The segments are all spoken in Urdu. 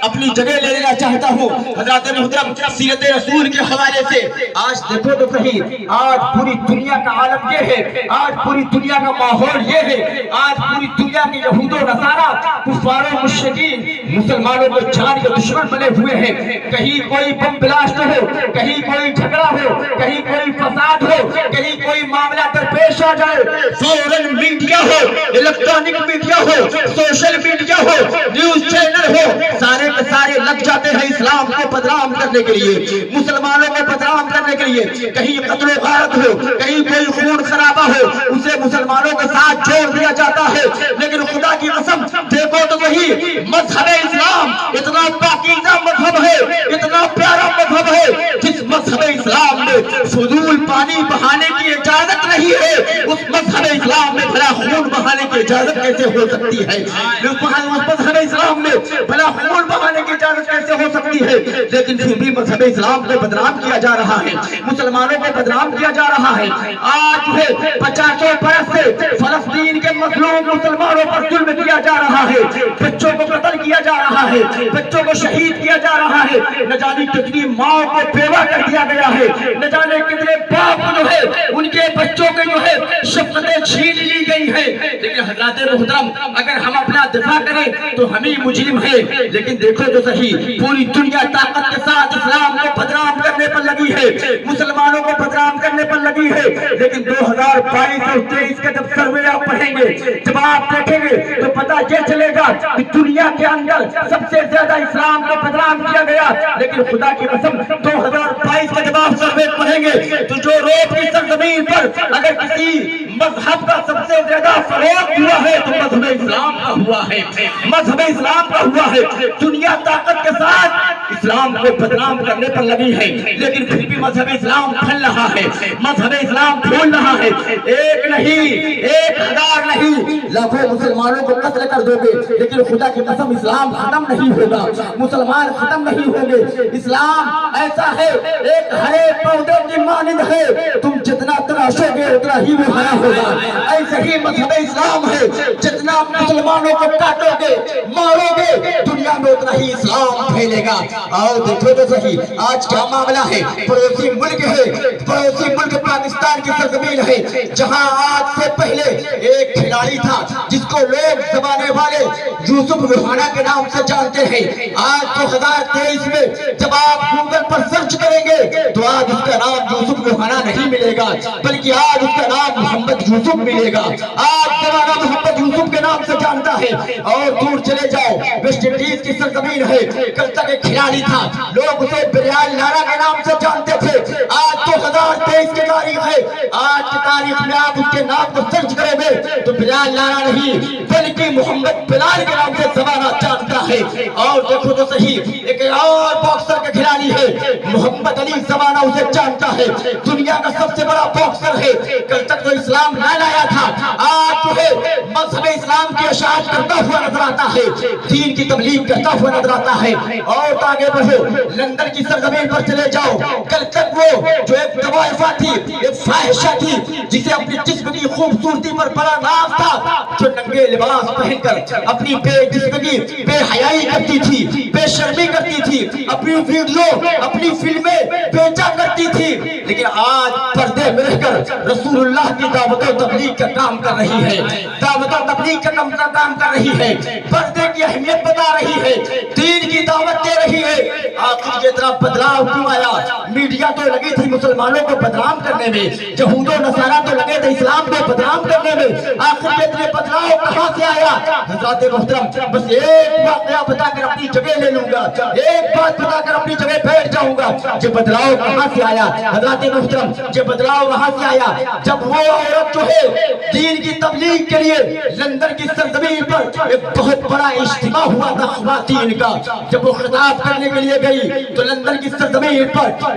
اپنی جگہ لے لینا چاہتا ہوں حضرات محترم سیرت رسول کے حوالے سے۔ آج دیکھو تو صحیح، آج پوری دنیا کا عالم یہ ہے، آج پوری دنیا کا ماحول یہ ہے، آج پوری دنیا کے یہود و نصارہ کفار و مشرکین مسلمانوں کو جان کے دشمن بنے ہوئے ہیں۔ کہیں کوئی بم بلاسٹ ہو، کہیں کوئی جھگڑا ہو، کہیں کوئی فساد ہو، کہیں کوئی معاملہ درپیش آ جائے، فوراً میڈیا ہو، الیکٹرانک میڈیا ہو، سوشل میڈیا ہو، نیوز چینل ہو، سارے سارے لگ جاتے ہیں اسلام کو بدنام کرنے کے لیے، مسلمانوں کو بدنام کرنے کے لیے۔ کہیں قتل و غارت ہو، کہیں کوئی خون خرابہ ہو، اسے مسلمانوں کے ساتھ جوڑ دیا جاتا ہے۔ لیکن خدا کی قسم دیکھو تو وہی مذہب اسلام اتنا پاکیزہ مذہب ہے، اتنا پیارا مذہب ہے، جس مذہب اسلام میں فضول پانی بہانے کی اجازت نہیں ہے، اس مذہب اسلام میں بھلا خون بہانے کی اجازت کیسے ہو سکتی ہے؟ مذہب اسلام میں بھلا خون بہانے کی اجازت کیسے ہو سکتی ہے؟ لیکن پھر بھی مذہب اسلام کو بدنام کیا جا رہا ہے، مسلمانوں کو بدنام کیا جا رہا ہے۔ آج جو ہے 50 برس سے فلسطین کے مظلوم مسلمانوں پر ظلم کیا جا رہا ہے، بچوں کو قتل کیا جا رہا ہے، بچوں کو شہید کیا جا رہا ہے، نہ جانے کتنی ماں کو بیوہ کر دیا گیا ہے، نہ جانے کتنے باپ جو ہے ان کے بچوں کے جو ہے شفقتیں چھین لی گئی ہیں۔ لیکن حضرات محترم اگر ہم اپنا دفاع کریں تو ہم ہی مجرم ہیں۔ لیکن دیکھو تو صحیح، پوری دنیا طاقت کے ساتھ اسلام کو بدنام کرنے پر لگی ہے، مسلمانوں کو بدنام کرنے پر لگی ہے۔ لیکن 2022 اور 23 کا جب سروے آپ پڑھیں گے، جب آپ دیکھیں گے تو پتہ یہ چلے گا کہ دنیا کے اندر سب سے زیادہ اسلام کو بدنام کیا گیا۔ لیکن خدا کی قسم 2022 کا جب آپ سروے پڑھیں گے تو جو روپ کی سرزمین پر اگر کسی مذہب کا سب سے زیادہ فروغ ہوا ہے تو مذہب اسلام کا ہوا ہے، مذہب اسلام کا ہوا ہے۔ دنیا طاقت کے ساتھ اسلام کو بدنام کرنے پر لگی ہے، لیکن پھر بھی مذہب اسلام پھیل رہا ہے، مذہب اسلام پھول رہا ہے۔ ایک نہیں، 1000 نہیں، لاکھوں مسلمانوں کو قتل کر دو گے لیکن خدا کی قسم اسلام ختم نہیں ہوگا، مسلمان ختم نہیں ہوں گے۔ اسلام ایسا ہے، ایک ہرے پودے کی مانند ہے، تم جتنا تراشو گے اتنا ہی وہ ہرا ہوگا۔ ایسا ہی مذہب اسلام ہے، جتنا مسلمانوں کو کاٹو گے مارو گے دنیا میں اتنا ہی اسلام پھیلے گا۔ اور دیکھو تو صحیح آج کیا معاملہ ہے، پڑوسی ملک ہے، پڑوسی ملک پاکستان کی سرزمین ہے، جہاں آج سے پہلے ایک کھلاڑی تھا جس کو لوگ زمانے والے یوسف روحانہ کے نام سے جانتے ہیں۔ آج 2023 میں جب آپ گوگل پر سرچ کریں گے تو آج اس کا نام یوسف روحانہ نہیں ملے گا، بلکہ آج اس کا نام محمد یوسف ملے گا۔ آج زمانہ محمد یوسف کے نام سے جانتا ہے۔ اور دور چلے جاؤ، ویسٹ انڈیز کی سرزمین ہے، کل تک ایک کھلاڑی تھا، لوگ اسے بریان لارا کے نام سے جانتے تھے۔ آج 2023 کی تاریخ ہے، آج کی تاریخ میں آپ اس کے نام کو سرچ کریں گے تو بریان لارا نہیں بلکہ محمد بلال کے نام سے زمانہ جانتا ہے۔ اور دیکھو تو صحیح ایک اور باکسر کا کھلاڑی ہے، محمد علی زمانہ اسے جانتا ہے، دنیا کا سب سے بڑا باکسر ہے، کل تک تو اسلام نہ لایا تھا، آج جو ہے مذہب اسلام کی اشاعت کرتا ہوا نظر آتا ہے، دین کی تبلیغ کرتا ہوا نظر آتا ہے۔ اور آگے بڑھو، لندن کی سرزمین پر چلے جاؤ، کل تک وہ جو ایک طوائفہ تھی، ایک فاحشہ تھی، جسے اپنی جسم کی خوبصورتی پر بڑا ناز تھا، جو ننگے لباس پہن کر اپنی بے جسمگی بے حیائی کرتی تھی، بے شرمی کرتی تھی، اپنی ویڈیو اپنی فلمیں بیچا کرتی تھی، لیکن آج پردے میں رہ کر رسول اللہ کی دعوت و تبلیغ کا کام کر رہی ہے، دعوت و تبلیغ کا کام کر رہی ہے، پردے کی اہمیت بتا رہی ہے، دین کی دعوت دے رہی ہے۔ آخر یہ اتنا بدلاؤ کیوں آیا؟ میڈیا تو لگی تھی مسلمانوں کو بدنام کرنے میں، یہود و نصارہ تو لگے تھے اسلام کو بدنام کرنے میں، آخر یہ اتنے بدلاؤ کہاں سے آیا؟ حضرات محترم بس ایک واقعہ بتا کر اپنی جگہ لے لوں گا، ایک بات بتا کر اپنی جگہ بیٹھ جاؤں گا۔ یہ بدلاؤ کہاں سے آیا حضرات محترم؟ یہ بدلاؤ وہاں سے آیا جب وہ عورت جو ہے دین کی تبلیغ کے لیے لندن کی سرزمین پر ایک بہت بڑا اجتماع ہوا تھا خواتین کا، جب وہ خطاب کرنے کے لیے گئی تو لندن کی سرزمین پر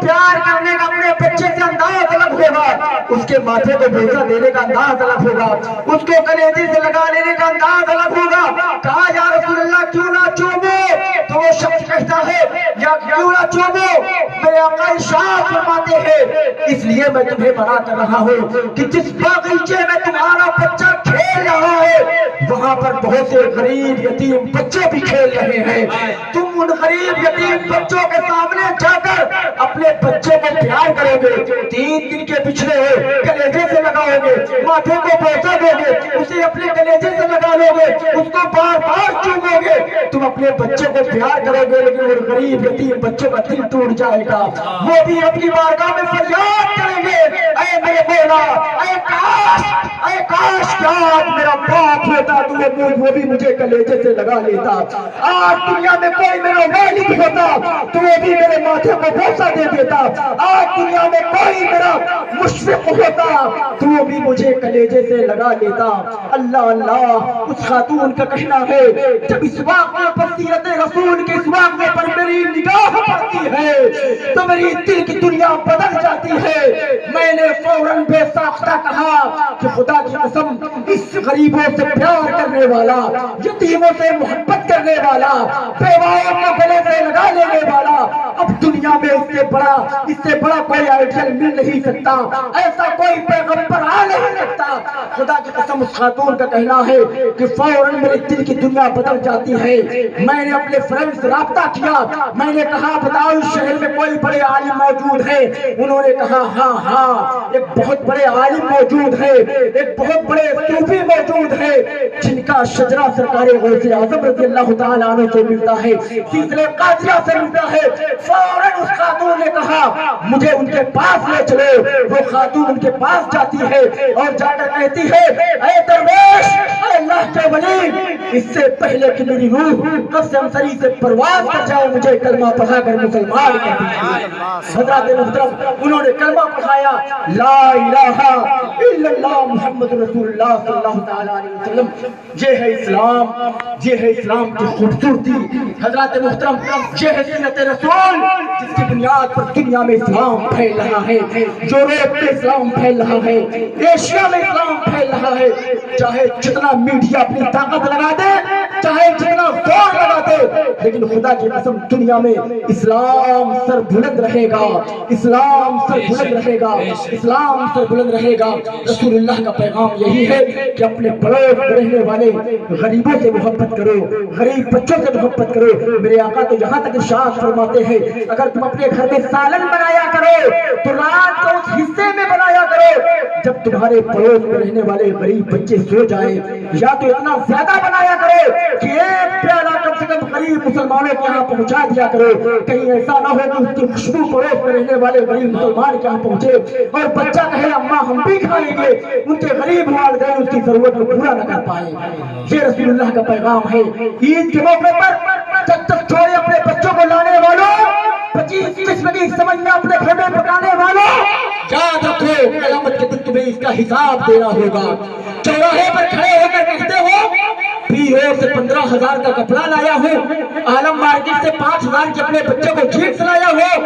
پیار کرنے کا اپنے بچے سے انداز الگ ہوگا، اس کے ماتھے کو بوسہ دینے کا انداز الگ ہوگا، اس کو کلیجے سے لگا لینے کا انداز الگ ہوگا۔ کہا یا رسول اللہ کیوں نہ چومو؟ تو وہ شخص کہتا ہے یا کیوں نہ چومو؟ میرے آقا ارشاد فرماتے ہیں اس لیے میں تمہیں منع کر رہا ہوں کہ جس باغیچے میں تمہارا بچہ کھیل رہا ہے وہاں پر بہت سے غریب یتیم بچے بھی کھیل رہے ہیں، تم ان غریب یتیم بچوں کے سامنے جا کر اپنے بچے کو پیار کرو گے، 3 دن کے پچھلے ہو کلیجے سے لگاؤ گے، ماتھے کو بوسہ دو گے، اسے اپنے کلیجے سے لگا لو گے، اس کو بار بار چومو گے، تم اپنے بچے کو پیار کرو گے، لیکن وہ غریب یتیم بچوں کا دل ٹوٹ جائے گا، وہ بھی اپنی بارگاہ میں فریاد کریں گے اے میرے مولا، اے کاش کہ آج میرا باپ ہوتا تو وہ بھی مجھے کلیجے سے لگا لیتا، آج دنیا میں کوئی میرا والد ہوتا تو وہ بھی میرے ماتھے کو بوسہ دے دیتا، آج دنیا میں کوئی میرا مشفق ہوتا تو وہ بھی مجھے کلیجے سے لگا لیتا۔ اللہ اللہ، اس خاتون کا کہنا ہے جب اس واقعے پر سیرت رسول کے اس واقعے پر میری نگاہ پڑتی ہے تو میری دل کی دنیا بدل جاتی ہے۔ میں نے فوراً بے ساختہ کہا کہ خدا کی قسم اس غریبوں سے پیار کرنے والا، یتیموں سے محبت کرنے والا، بیواؤں کو گلے سے لگا لینے والا اب دنیا میں اس سے بڑا کوئی آئیڈیل مل نہیں سکتا، ایسا کوئی پیغمبر آ نہیں سکتا۔ خدا کی قسم اس خاتون کا کہنا ہے کہ فوراً میرے دل کی دنیا بدل جاتی ہے۔ میں نے اپنے فرینڈ سے رابطہ کیا، میں نے کہا بتاؤ اس شہر میں کوئی بڑے عالم موجود ہے؟ انہوں نے کہا ہاں ایک بہت بڑے عالم موجود ہے، ایک بہت بڑے صوفی موجود ہے جن کا شجرہ سرکار غوث اعظم رضی اللہ تعالیٰ عنہ سے ملتا ہے، سلسلہ قادریہ سے ملتا ہے۔ فوراً اس خاتون نے کہا مجھے ان کے پاس لے چلو۔ وہ خاتون ان کے پاس جاتی ہے اور جا کر کہتی ہے اے درویش، اے اللہ کے ولی، اس سے پہلے کہ میری روح قبض انصری سے پرواز کر جائے مجھے کلمہ پڑھا کر مسلمان کر دیجیے۔ حضرات محترم انہوں نے کلمہ پڑھایا لا الہ الا اللہ محمد رسول اللہ صلی اللہ تعالیٰ علیہ وسلم۔ یہ ہے اسلام، یہ ہے اسلام کی خوبصورتی۔ حضرات محترم یہ ہے سیرت رسول جس کی بنیاد پر دنیا میں اسلام پھیل رہا ہے، یورپ میں اسلام پھیل رہا ہے، ایشیا میں اسلام پھیل رہا ہے۔ چاہے جتنا میڈیا اپنی طاقت لگا دے، چاہے جتنا زور لگا دے، لیکن خدا کی قسم دنیا میں اسلام سر بلند رہے گا، اسلام سر بلند رہے گا، اسلام سر بلند رہے گا۔ رسول اللہ کا پیغام یہی ہے کہ اپنے پڑوس میں رہنے والے غریبوں سے محبت کرو، غریب بچوں سے محبت کرو۔ میرے آقا تو یہاں تک ارشاد فرماتے ہیں اگر تم اپنے گھر میں سالن بنایا کرو تو رات کو اس حصے میں بنایا کرو جب تمہارے پڑوس میں رہنے والے غریب بچے سو جائیں، یا تو اتنا زیادہ بنایا کرو کہ ایک پیالہ کم سے کم غریب مسلمانوں کے یہاں پہنچا دیا کرو، کہیں ایسا نہ ہو کہ اس کی خوشبو پڑوس میں رہنے والے غریب مسلمان کے یہاں پہنچے اور بچہ کہے اماں ہم بھی کھائیں گے، ان کے غریب والدین اس کی ضرورت کو پورا نہ کر پائے۔ یہ رسول اللہ کا پیغام ہے۔ عید کے موقع پر تک چھوڑے اپنے بچوں کو لانے والوں، 25 قسم کی سمجھنا اپنے گھر میں پکانے والوں، یاد رکھو قیامت کے دن تمہیں اس کا حساب دینا ہوگا۔ چوراہے پر کھڑے ہو کر کہتے ہو پیو سے 15,000 کا کپڑا لایا ہوں، عالم مارکیٹ سے 5,000 کے اپنے بچوں کو جینس لایا ہو،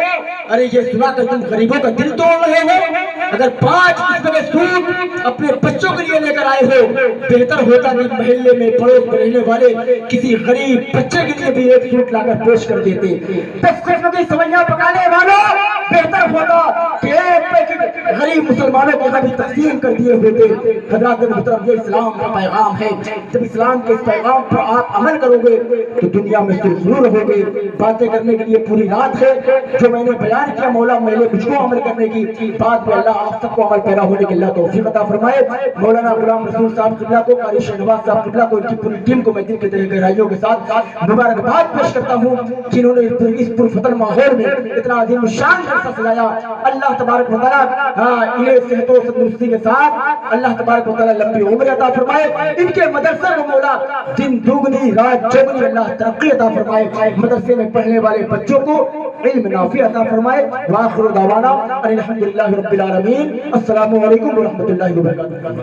ارے یہ سنا کر تم غریبوں کا دل توڑ رہے ہو۔ اگر 5 قسم کے سوٹ اپنے بچوں کے لیے لے کر آئے ہو، بہتر ہوتا کہ محلے میں پڑوس میں رہنے والے کسی غریب بچے کے لیے بھی ایک سوٹ لا کر پیش کر دیتے۔ 10 قسم کی سوئیاں پکانے والوں، بہتر ہوتا کہ ایک پیکٹ غریب مسلمانوں کو بھی تقسیم کر دیے ہوتے۔ حضرات محترم یہ اسلام کا پیغام ہے۔ جب اسلام کے اس پیغام پر آپ عمل کرو گے تو دنیا میں ضرور رہو گے۔ باتیں کرنے کے لیے پوری رات ہے، جو میں نے بیان کیا مولا میرے مجھ کو عمل کرنے کی، بعد میں اللہ آپ سب کو عمل پیدا ہونے کے اللہ توفیق عطا فرمائے۔ مولانا غلام رسول صاحب قبلہ کو، قاری شہنواز صاحب قبلہ کو، ان کی پوری ٹیم کو میں دل کے گہرائیوں کے ساتھ مبارکباد پیش کرتا ہوں جنہوں نے اس پرفتن ماحول میں اتنا عظیم الشان جلسہ سجایا۔ اللہ تبارک و تعالیٰ انہیں صحت و تندرستی کے ساتھ اللہ تبارک و تعالیٰ لمبی عمر عطا فرمائے۔ ان کے مدرسے کو مولا دن دوگنی رات چوگنی اللہ ترقی عطا فرمائے۔ مدرسے میں پڑھنے والے بچوں کو علم نافع عطا فرمائے۔ وآخر دعوانا ان الحمدللہ رب العالمین۔ السلام علیکم ورحمۃ اللہ وبرکاتہ۔